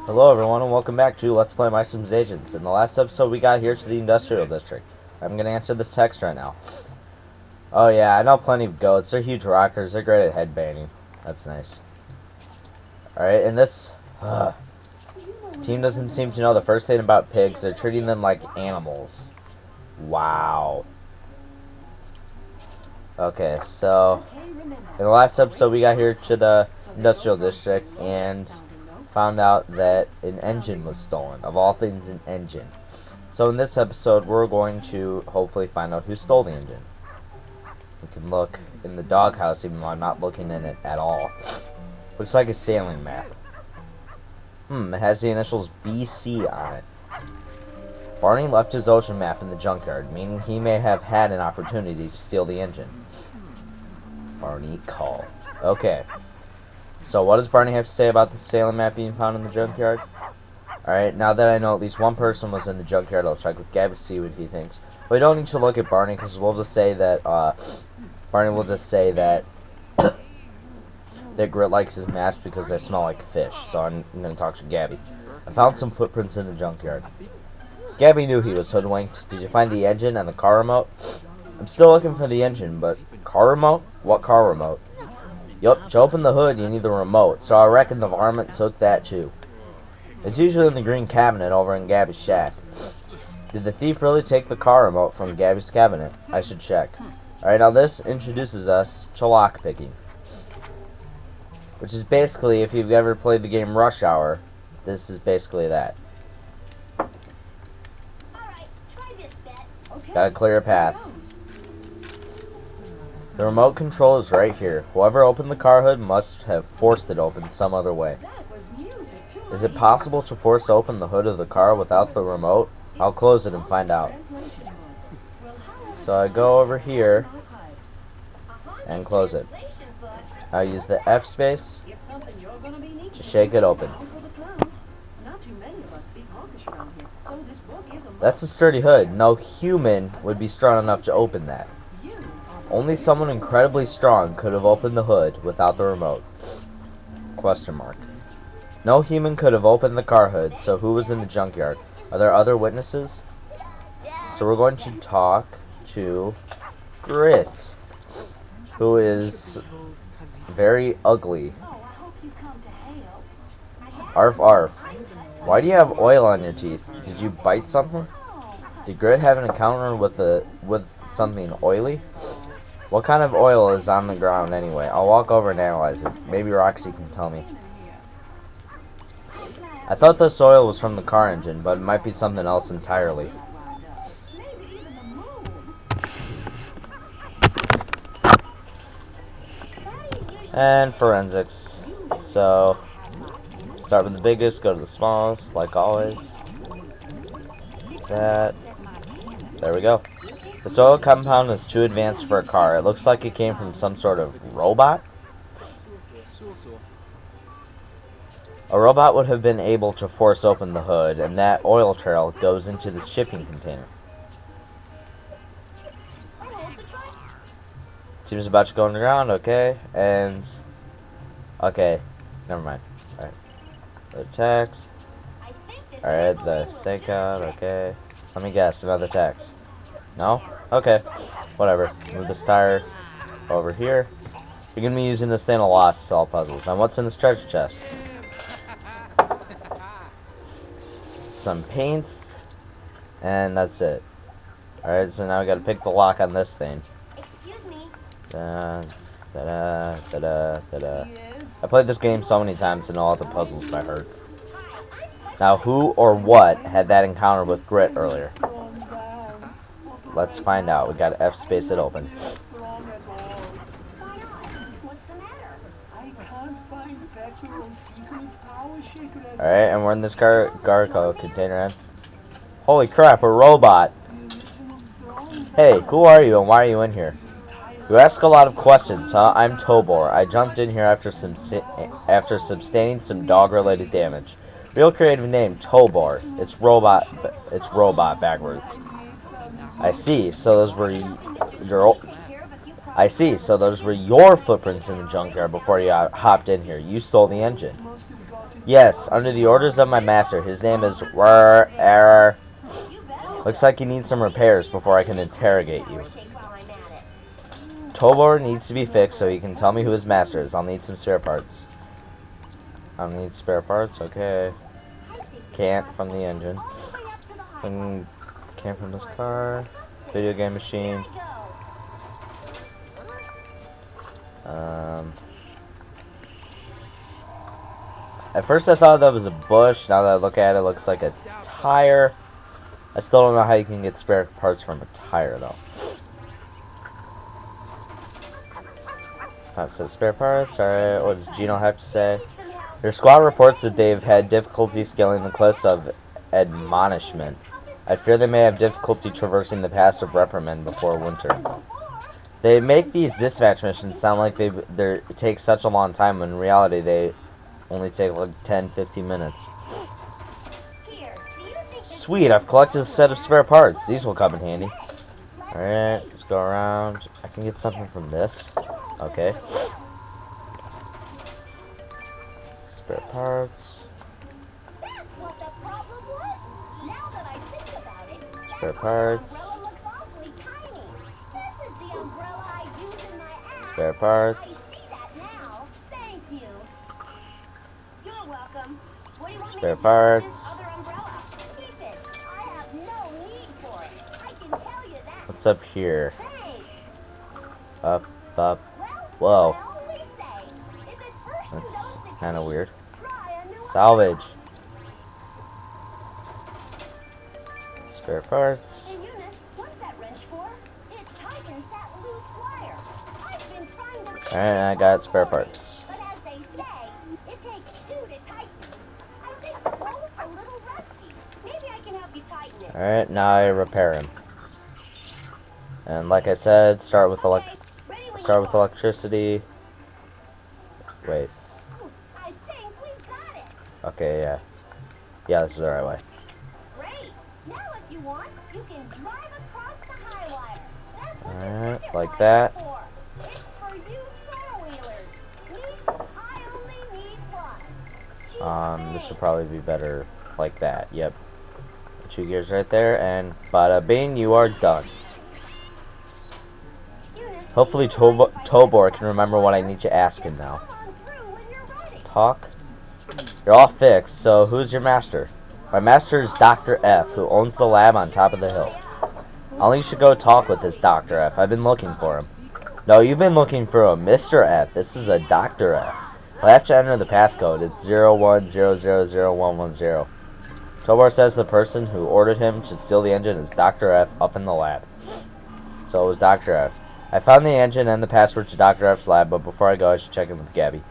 Hello everyone and welcome back to Let's Play MySims Agents. In the last episode we got here to the industrial district. I'm going to answer this text right now. Oh yeah, I know plenty of goats. They're huge rockers. They're great at headbanging. That's nice. Alright, and this team doesn't seem to know the first thing about pigs. They're treating them like animals. Wow. Okay, so in the last episode we got here to the industrial district and found out that an engine was stolen. Of all things, an engine. So in this episode, we're going to hopefully find out who stole the engine. We can look in the doghouse, even though I'm not looking in it at all. Looks like a sailing map. It has the initials BC on it. Barney left his ocean map in the junkyard, meaning he may have had an opportunity to steal the engine. Barney call. Okay. So what does Barney have to say about the sailing map being found in the junkyard? Alright, now that I know at least one person was in the junkyard, I'll check with Gabby to see what he thinks. We don't need to look at Barney because we'll just say that, Barney will just say that that Grit likes his maps because they smell like fish. So I'm going to talk to Gabby. I found some footprints in the junkyard. Gabby knew he was hoodwinked. Did you find the engine and the car remote? I'm still looking for the engine, but car remote? What car remote? Yup, to open the hood, you need the remote, so I reckon the varmint took that too. It's usually in the green cabinet over in Gabby's shack. Did the thief really take the car remote from Gabby's cabinet? I should check. Alright, now this introduces us to lockpicking. Which is basically, if you've ever played the game Rush Hour, this is basically that. Gotta clear a path. The remote control is right here. Whoever opened the car hood must have forced it open some other way. Is it possible to force open the hood of the car without the remote? I'll close it and find out. So I go over here and close it. I use the F space to shake it open. That's a sturdy hood. No human would be strong enough to open that. Only someone incredibly strong could have opened the hood without the remote. Question mark. No human could have opened the car hood, so who was in the junkyard? Are there other witnesses? So we're going to talk to Grit, who is very ugly. Arf arf. Why do you have oil on your teeth? Did you bite something? Did Grit have an encounter with something oily? What kind of oil is on the ground anyway? I'll walk over and analyze it. Maybe Roxy can tell me. I thought this oil was from the car engine, but it might be something else entirely. And forensics. So, start with the biggest, go to the smallest, like always. That. There we go. The soil compound is too advanced for a car. It looks like it came from some sort of robot. A robot would have been able to force open the hood, and that oil trail goes into the shipping container. Seems about to go underground, okay, and... Okay, never mind. Alright. The text. Alright, the stakeout, okay. Let me guess, another text. No? Okay. Whatever. Move this tire over here. You're going to be using this thing a lot to solve puzzles. And what's in this treasure chest? Some paints. And that's it. Alright, so now we got to pick the lock on this thing. Da, da, da, da, da, da, da. I played this game so many times to know all the puzzles by heart. Now, who or what had that encounter with Grit earlier? Let's find out. We got to F space it open. Alright, and we're in this Garco container. And holy crap, a robot! Hey, who are you and why are you in here? You ask a lot of questions, huh? I'm Tobor. I jumped in here after sustaining some dog-related damage. Real creative name, Tobor. It's robot backwards. I see. So those were your footprints in the junkyard before you hopped in here. You stole the engine. Yes, under the orders of my master. His name is Error. Looks like he needs some repairs before I can interrogate you. Tobor needs to be fixed so he can tell me who his master is. I'll need some spare parts. I'll need spare parts, okay. Can't from the engine. Can't from this car. Video game machine. At first I thought that was a bush. Now that I look at it, it looks like a tire. I still don't know how you can get spare parts from a tire, though. Found some spare parts. Alright, what does Gino have to say? Your squad reports that they've had difficulty scaling the cliffs of admonishment. I fear they may have difficulty traversing the pass of reprimand before winter. They make these dispatch missions sound like it takes such a long time, when in reality they only take like 10-15 minutes. Sweet, I've collected a set of spare parts. These will come in handy. Alright, let's go around. I can get something from this. Okay. Spare parts. Spare parts. Spare parts. Spare parts. What's up here? Up. Whoa. That's kind of weird. Salvage. Spare parts. Alright, I got spare parts. Alright, now I repair him. And like I said, start with electricity. Wait. Okay, yeah. Yeah, this is the right way. Alright, like that. This would probably be better like that. Yep. 2 gears right there, and bada bing, you are done. Hopefully Tobor can remember what I need to ask him now. Talk? You're all fixed, so who's your master? My master is Dr. F, who owns the lab on top of the hill. Only you should go talk with this Dr. F. I've been looking for him. No, you've been looking for a Mr. F. This is a Dr. F. I'll have to enter the passcode. It's 01000110. Tobor says the person who ordered him to steal the engine is Dr. F up in the lab. So it was Dr. F. I found the engine and the password to Dr. F's lab, but before I go, I should check in with Gabby.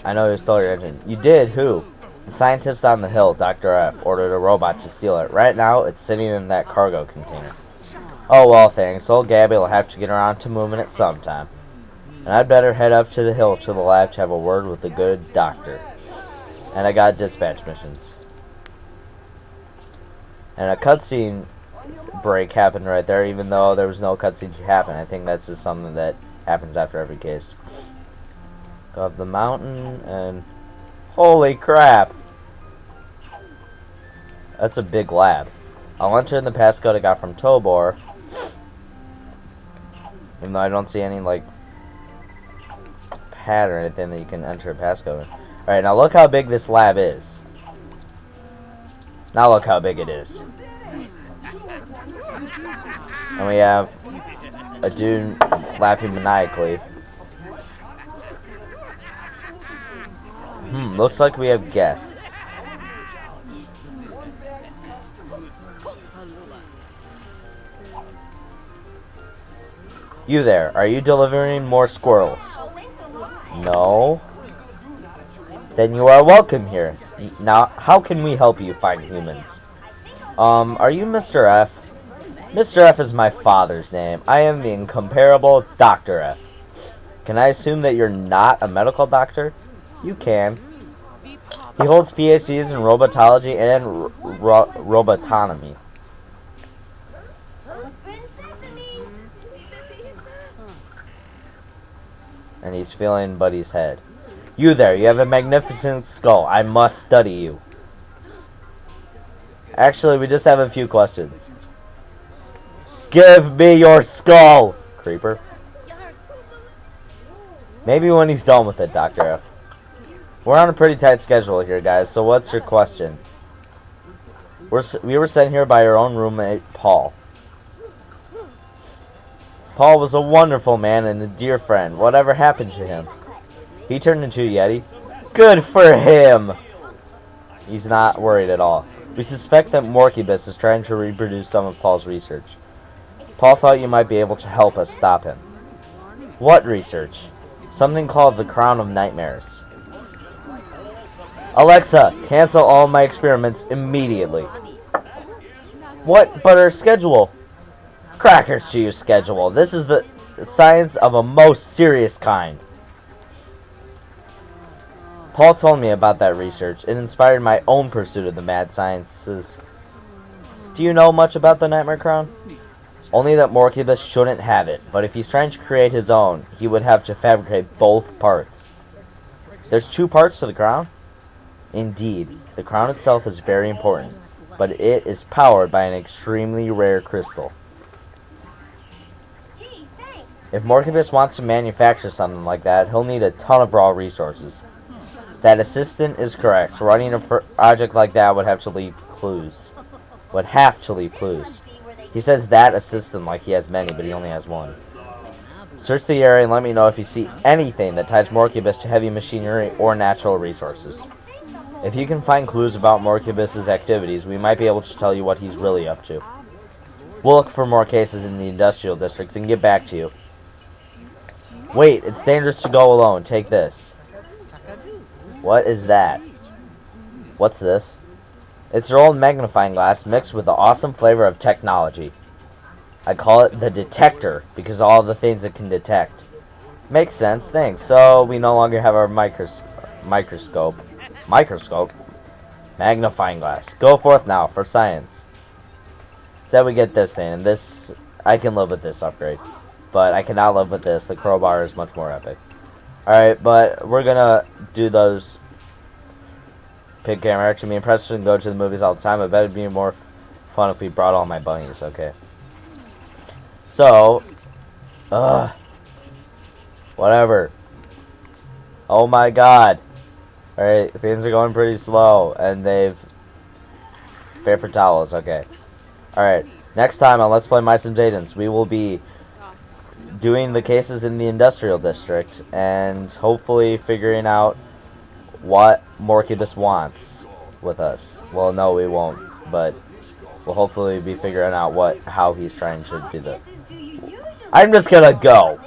I know you stole your engine. You did? Who? The scientist on the hill, Dr. F, ordered a robot to steal it. Right now, it's sitting in that cargo container. Oh, well, thanks. Old Gabby will have to get around to moving it sometime. And I'd better head up to the hill to the lab to have a word with the good doctor. And I got dispatch missions. And a cutscene break happened right there, even though there was no cutscene to happen. I think that's just something that happens after every case. Go up the mountain, and holy crap! That's a big lab. I'll enter in the passcode I got from Tobor. Even though I don't see any, like, pad or anything that you can enter a passcode. Alright, now look how big this lab is. Now look how big it is. And we have a dude laughing maniacally. Looks like we have guests. You there, are you delivering more squirrels? No. Then you are welcome here. Now, how can we help you find humans? Are you Mr. F? Mr. F is my father's name. I am the incomparable Dr. F. Can I assume that you're not a medical doctor? You can. He holds PhDs in robotology and robotonomy. and he's feeling Buddy's head. You there, you have a magnificent skull. I must study you. Actually, we just have a few questions. Give me your skull, Creeper. Maybe when he's done with it, Dr. F. We're on a pretty tight schedule here, guys, so what's your question? We were sent here by our own roommate, Paul. Paul was a wonderful man and a dear friend. Whatever happened to him? He turned into a Yeti. Good for him! He's not worried at all. We suspect that Morkibus is trying to reproduce some of Paul's research. Paul thought you might be able to help us stop him. What research? Something called the Crown of Nightmares. Alexa, cancel all my experiments immediately. What but our schedule? Crackers to your schedule. This is the science of a most serious kind. Paul told me about that research. It inspired my own pursuit of the mad sciences. Do you know much about the Nightmare Crown? Only that Morkibus shouldn't have it, but if he's trying to create his own, he would have to fabricate both parts. There's 2 parts to the crown? Indeed, the crown itself is very important, but it is powered by an extremely rare crystal. If Morkibus wants to manufacture something like that, he'll need a ton of raw resources. That assistant is correct. Running a project like that would have to leave clues. He says that assistant like he has many, but he only has one. Search the area and let me know if you see anything that ties Morkibus to heavy machinery or natural resources. If you can find clues about Morkibus's activities, we might be able to tell you what he's really up to. We'll look for more cases in the industrial district and get back to you. Wait, it's dangerous to go alone. Take this. What is that? What's this? It's your old magnifying glass mixed with the awesome flavor of technology. I call it the detector because of all the things it can detect. Makes sense, thanks. So we no longer have our microscope. Magnifying glass. Go forth now for science. Said we get this thing, and this, I can live with this upgrade. But I cannot live with this. The crowbar is much more epic. Alright, but we're gonna do those pig camera. Actually, me and Preston go to the movies all the time. I bet it'd be more fun if we brought all my bunnies, okay? So, whatever. Oh my god. Alright, things are going pretty slow, and they've... paper towels, okay. Alright, next time on Let's Play MySims Agents, we will be doing the cases in the industrial district, and hopefully figuring out what Morkibus wants with us. Well, no, we won't, but we'll hopefully be figuring out how he's trying to do that. I'm just gonna go.